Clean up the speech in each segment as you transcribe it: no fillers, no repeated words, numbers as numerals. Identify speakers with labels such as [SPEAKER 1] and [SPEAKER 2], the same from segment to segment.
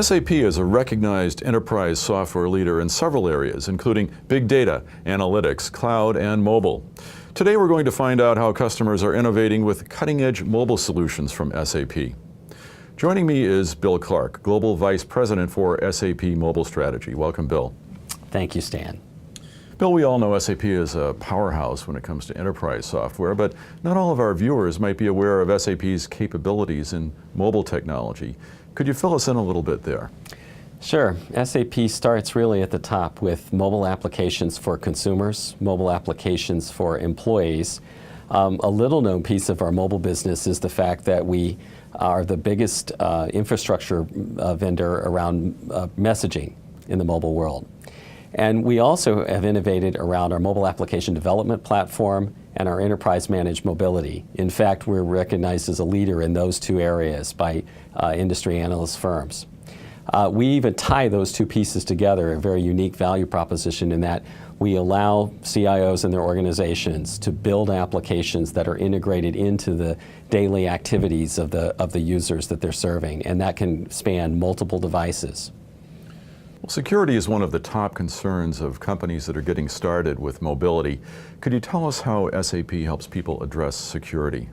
[SPEAKER 1] SAP is a recognized enterprise software leader in several areas, including big data, analytics, cloud, and mobile. Today we're going to find out how customers are innovating with cutting-edge mobile solutions from SAP. Joining me is Bill Clark, Global Vice President for SAP Mobile Strategy. Welcome, Bill.
[SPEAKER 2] Thank you, Stan.
[SPEAKER 1] Bill, we all know SAP is a powerhouse when it comes to enterprise software, but not all of our viewers might be aware of SAP's capabilities in mobile technology. Could you fill us in a little bit there?
[SPEAKER 2] Sure. SAP starts really at the top with mobile applications for consumers, mobile applications for employees. A little-known piece of our mobile business is the fact that we are the biggest infrastructure vendor around messaging in the mobile world. And we also have innovated around our mobile application development platform and our enterprise managed mobility. In fact, we're recognized as a leader in those two areas by industry analyst firms. We even tie those two pieces together, a very unique value proposition in that we allow CIOs and their organizations to build applications that are integrated into the daily activities of the users that they're serving, and that can span multiple devices.
[SPEAKER 1] Well, security is one of the top concerns of companies that are getting started with mobility. Could you tell us how SAP helps people address security?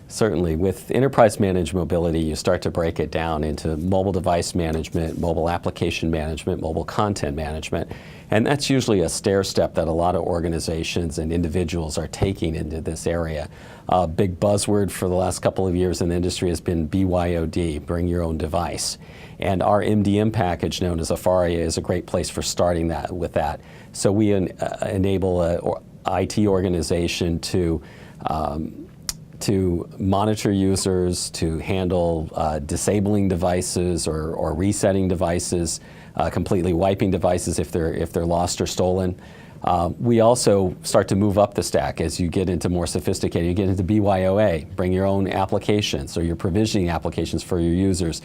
[SPEAKER 2] Certainly. With enterprise managed mobility, you start to break it down into mobile device management, mobile application management, mobile content management, and that's usually a stair step that a lot of organizations and individuals are taking into this area. A big buzzword for the last couple of years in the industry has been BYOD, bring your own device. And our MDM package, known as Afaria, is a great place for starting with that. So we enable an IT organization to monitor users, to handle disabling devices or resetting devices, completely wiping devices if they're lost or stolen. We also start to move up the stack as you get into more sophisticated. You get into BYOA, bring your own applications or your provisioning applications for your users.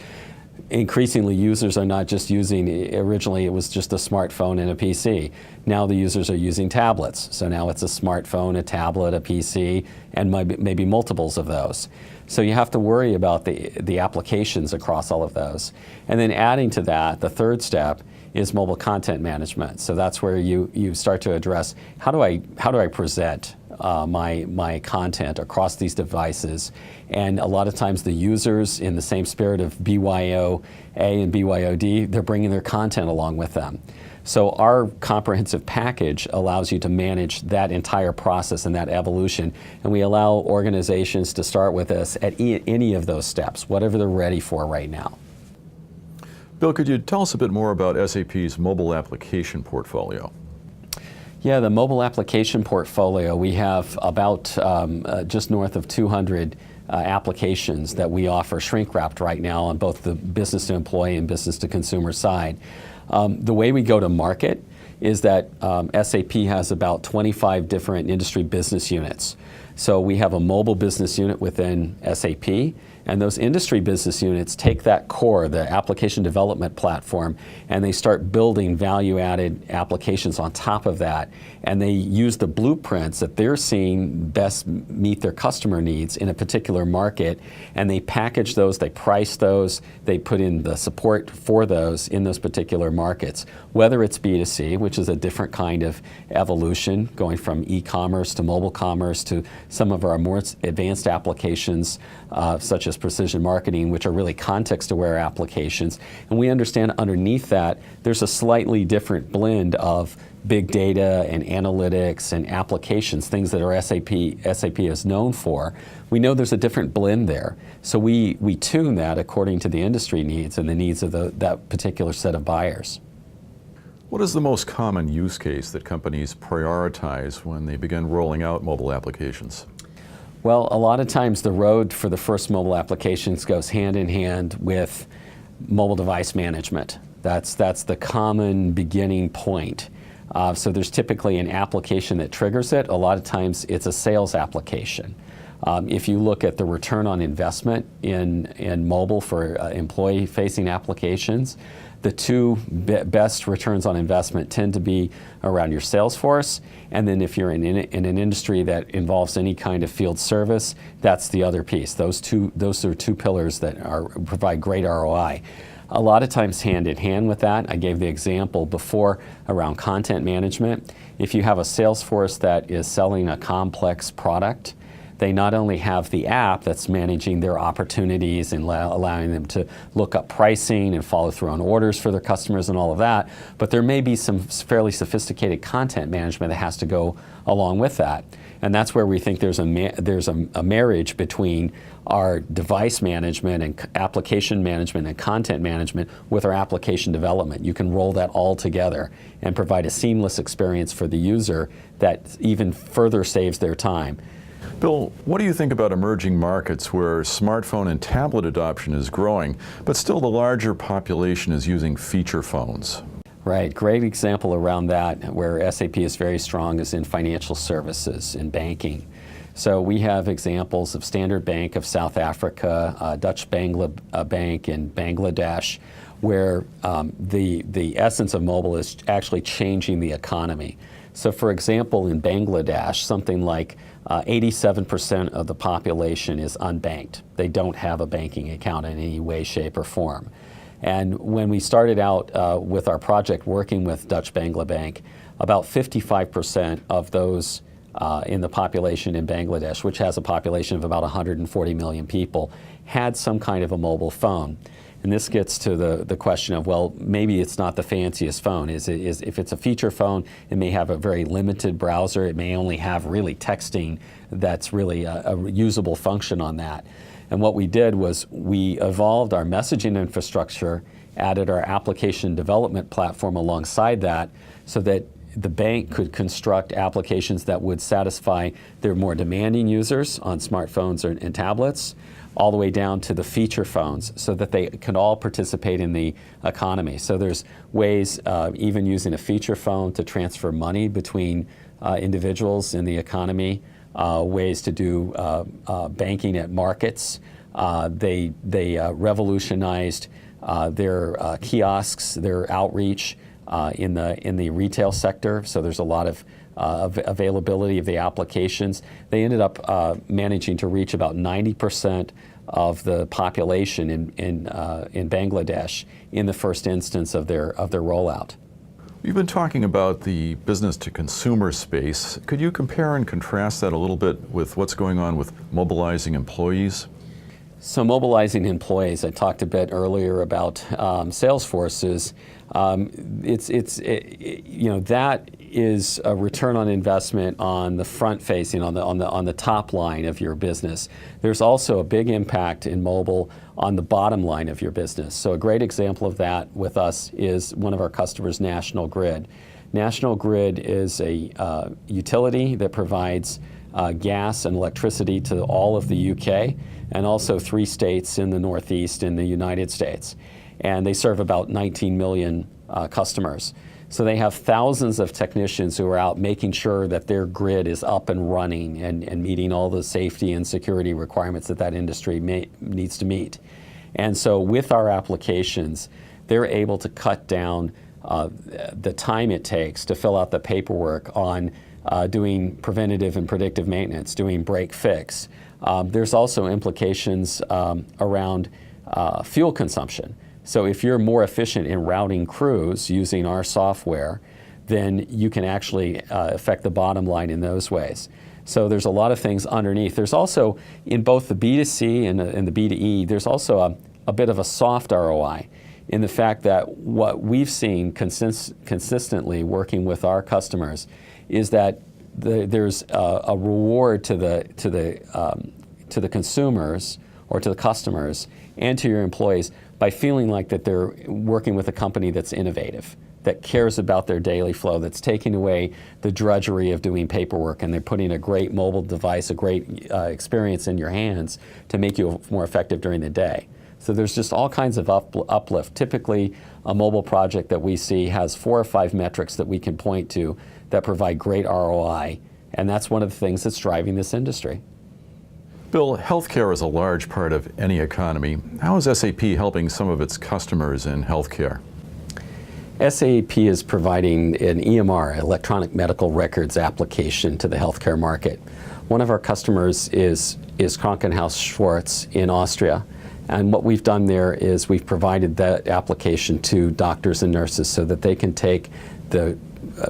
[SPEAKER 2] Increasingly, users are not just using, originally it was just a smartphone and a PC. Now the users are using tablets. So now it's a smartphone, a tablet, a PC, and maybe multiples of those. So you have to worry about the applications across all of those. And then adding to that, the third step is mobile content management. So that's where you start to address, how do I present my content across these devices? And a lot of times the users, in the same spirit of BYOA and BYOD, they're bringing their content along with them. So our comprehensive package allows you to manage that entire process and that evolution, and we allow organizations to start with us at any of those steps, whatever they're ready for right now.
[SPEAKER 1] Bill, could you tell us a bit more about SAP's mobile application portfolio?
[SPEAKER 2] Yeah, the mobile application portfolio, we have about just north of 200 applications that we offer shrink-wrapped right now on both the business to employee and business to consumer side. The way we go to market is that SAP has about 25 different industry business units. So we have a mobile business unit within SAP, and those industry business units take that core, the application development platform, and they start building value-added applications on top of that. And they use the blueprints that they're seeing best meet their customer needs in a particular market, and they package those, they price those, they put in the support for those in those particular markets. Whether it's B2C, which is a different kind of evolution, going from e-commerce to mobile commerce to some of our more advanced applications, such as precision marketing, which are really context-aware applications. And we understand underneath that, there's a slightly different blend of big data and analytics and applications, things that our SAP is known for. We know there's a different blend there. So we tune that according to the industry needs and the needs of that particular set of buyers.
[SPEAKER 1] What is the most common use case that companies prioritize when they begin rolling out mobile applications?
[SPEAKER 2] Well, a lot of times the road for the first mobile applications goes hand in hand with mobile device management. That's the common beginning point. So there's typically an application that triggers it. A lot of times it's a sales application. If you look at the return on investment in mobile for employee-facing applications, the two best returns on investment tend to be around your sales force, and then if you're in an industry that involves any kind of field service, that's the other piece. Those are two pillars that provide great ROI. A lot of times hand in hand with that, I gave the example before around content management. If you have a sales force that is selling a complex product, they not only have the app that's managing their opportunities and allowing them to look up pricing and follow through on orders for their customers and all of that, but there may be some fairly sophisticated content management that has to go along with that. And that's where we think there's a marriage between our device management and application management and content management with our application development. You can roll that all together and provide a seamless experience for the user that even further saves their time.
[SPEAKER 1] Bill, what do you think about emerging markets where smartphone and tablet adoption is growing, but still the larger population is using feature phones?
[SPEAKER 2] Right, great example around that where SAP is very strong is in financial services, in banking. So we have examples of Standard Bank of South Africa, Dutch Bangla Bank in Bangladesh, where the essence of mobile is actually changing the economy. So for example, in Bangladesh, something like 87% of the population is unbanked. They don't have a banking account in any way, shape, or form. And when we started out with our project working with Dutch Bangla Bank, about 55% of those in the population in Bangladesh, which has a population of about 140 million people, had some kind of a mobile phone. And this gets to the question of, well, maybe it's not the fanciest phone. If it's a feature phone, it may have a very limited browser. It may only have really texting that's really a usable function on that. And what we did was we evolved our messaging infrastructure, added our application development platform alongside that so that the bank could construct applications that would satisfy their more demanding users on smartphones and tablets, all the way down to the feature phones so that they can all participate in the economy. So there's ways, even using a feature phone to transfer money between individuals in the economy, ways to do banking at markets. They revolutionized their kiosks, their outreach in the retail sector. So there's a lot of availability of the applications. They ended up managing to reach about 90% of the population in Bangladesh in the first instance of their rollout.
[SPEAKER 1] We've been talking about the business to consumer space. Could you compare and contrast that a little bit with what's going on with mobilizing employees?
[SPEAKER 2] So mobilizing employees, I talked a bit earlier about sales forces. That is a return on investment on the front facing, on the top line of your business. There's also a big impact in mobile on the bottom line of your business. So a great example of that with us is one of our customers, National Grid. National Grid is a utility that provides gas and electricity to all of the UK and also 3 states in the Northeast in the United States. And they serve about 19 million customers. So they have thousands of technicians who are out making sure that their grid is up and running and meeting all the safety and security requirements that industry needs to meet. And so with our applications, they're able to cut down the time it takes to fill out the paperwork on doing preventative and predictive maintenance, doing break fix. There's also implications around fuel consumption. So if you're more efficient in routing crews using our software, then you can actually affect the bottom line in those ways. So there's a lot of things underneath. There's also, in both the B2C and the B2E, there's also a bit of a soft ROI in the fact that what we've seen consistently working with our customers is that there's a reward to the consumers or to the customers and to your employees by feeling like that they're working with a company that's innovative, that cares about their daily flow, that's taking away the drudgery of doing paperwork, and they're putting a great mobile device, a great experience in your hands to make you more effective during the day. So there's just all kinds of uplift. Typically, a mobile project that we see has 4 or 5 metrics that we can point to that provide great ROI, and that's one of the things that's driving this industry.
[SPEAKER 1] Bill, healthcare is a large part of any economy. How is SAP helping some of its customers in healthcare?
[SPEAKER 2] SAP is providing an EMR, electronic medical records application, to the healthcare market. One of our customers is Krankenhaus Schwarz in Austria, And what we've done there is we've provided that application to doctors and nurses so that they can take the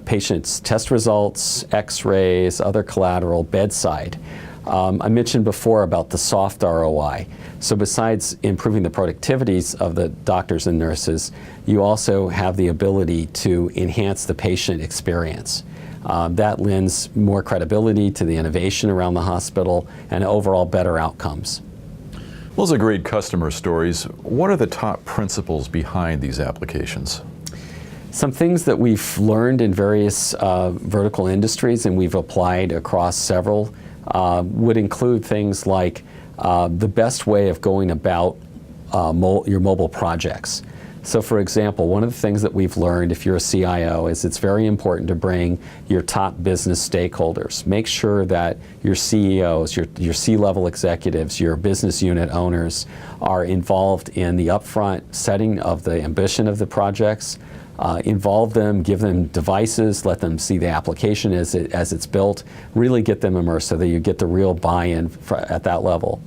[SPEAKER 2] patient's test results, x-rays, other collateral bedside. I mentioned before about the soft ROI. So besides improving the productivities of the doctors and nurses, you also have the ability to enhance the patient experience. That lends more credibility to the innovation around the hospital and overall better outcomes.
[SPEAKER 1] Well, those are great customer stories. What are the top principles behind these applications?
[SPEAKER 2] Some things that we've learned in various vertical industries and we've applied across several would include things like the best way of going about your mobile projects. So for example, one of the things that we've learned if you're a CIO is it's very important to bring your top business stakeholders. Make sure that your CEOs, your C-level executives, your business unit owners are involved in the upfront setting of the ambition of the projects. Involve them, give them devices, let them see the application as it's built, really get them immersed so that you get the real buy-in at that level.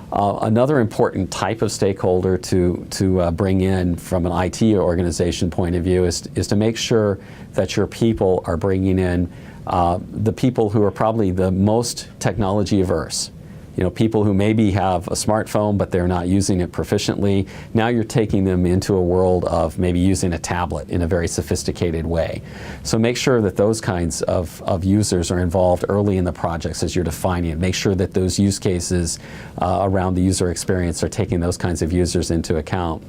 [SPEAKER 2] Another important type of stakeholder to bring in from an IT organization point of view is to make sure that your people are bringing in the people who are probably the most technology averse. You know, people who maybe have a smartphone but they're not using it proficiently. Now you're taking them into a world of maybe using a tablet in a very sophisticated way. So make sure that those kinds of users are involved early in the projects as you're defining it. Make sure that those use cases around the user experience are taking those kinds of users into account.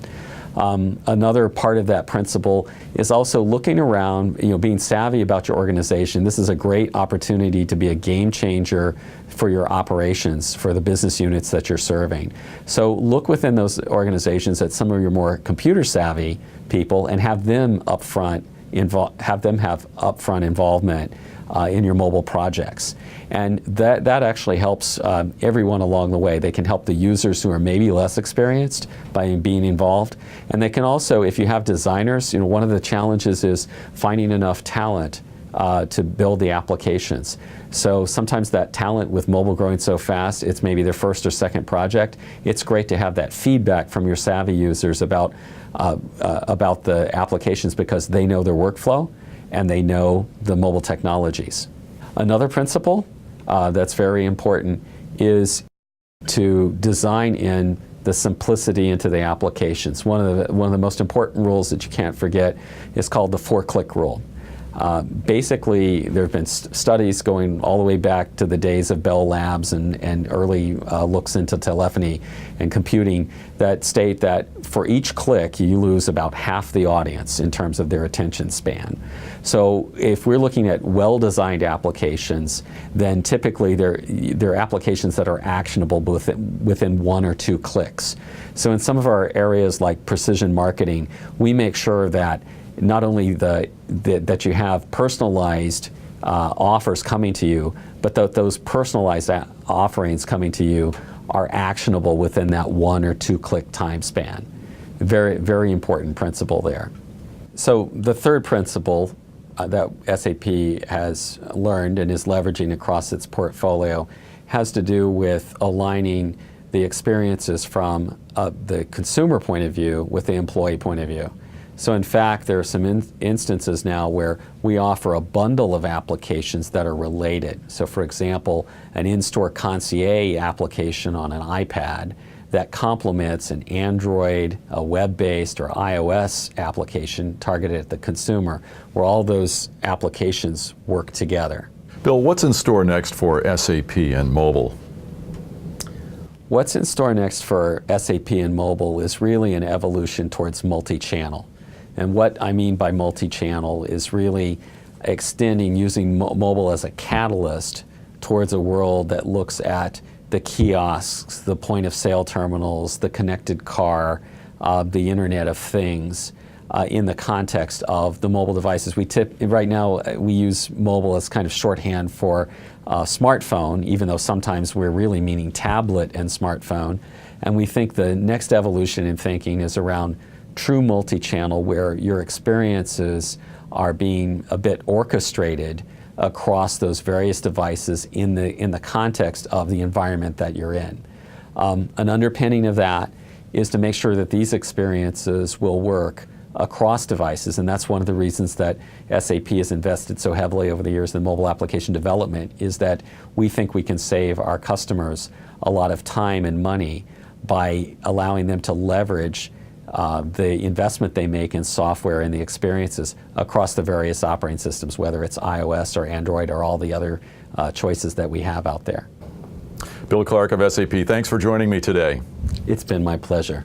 [SPEAKER 2] Another part of that principle is also looking around, being savvy about your organization. This is a great opportunity to be a game changer for your operations, for the business units that you're serving. So look within those organizations at some of your more computer savvy people and have them have upfront involvement in your mobile projects. And that actually helps everyone along the way. They can help the users who are maybe less experienced by being involved. And they can also, if you have designers, one of the challenges is finding enough talent to build the applications. So sometimes that talent with mobile growing so fast, it's maybe their first or second project. It's great to have that feedback from your savvy users about the applications because they know their workflow and they know the mobile technologies. Another principle that's very important is to design in the simplicity into the applications. One of the most important rules that you can't forget is called the 4-click rule. Basically, there have been studies going all the way back to the days of Bell Labs and early looks into telephony and computing that state that for each click you lose about half the audience in terms of their attention span. So if we're looking at well-designed applications, then typically they're applications that are actionable within 1 or 2 clicks. So in some of our areas like precision marketing, we make sure that not only that you have personalized offers coming to you, but that those personalized offerings coming to you are actionable within that 1 or 2 click time span. Very, very important principle there. So the third principle that SAP has learned and is leveraging across its portfolio has to do with aligning the experiences from the consumer point of view with the employee point of view. So in fact, there are some instances now where we offer a bundle of applications that are related. So for example, an in-store concierge application on an iPad that complements an Android, a web-based or iOS application targeted at the consumer, where all those applications work together.
[SPEAKER 1] Bill, what's in store next for SAP and mobile?
[SPEAKER 2] What's in store next for SAP and mobile is really an evolution towards multi-channel. And what I mean by multi-channel is really extending, using mobile as a catalyst towards a world that looks at the kiosks, the point of sale terminals, the connected car, the Internet of Things in the context of the mobile devices. Right now we use mobile as kind of shorthand for smartphone, even though sometimes we're really meaning tablet and smartphone. And we think the next evolution in thinking is around true multi-channel, where your experiences are being a bit orchestrated across those various devices in the context of the environment that you're in. An underpinning of that is to make sure that these experiences will work across devices, and that's one of the reasons that SAP has invested so heavily over the years in mobile application development, is that we think we can save our customers a lot of time and money by allowing them to leverage the investment they make in software and the experiences across the various operating systems, whether it's iOS or Android or all the other choices that we have out there.
[SPEAKER 1] Bill Clark of SAP, thanks for joining me today.
[SPEAKER 2] It's been my pleasure.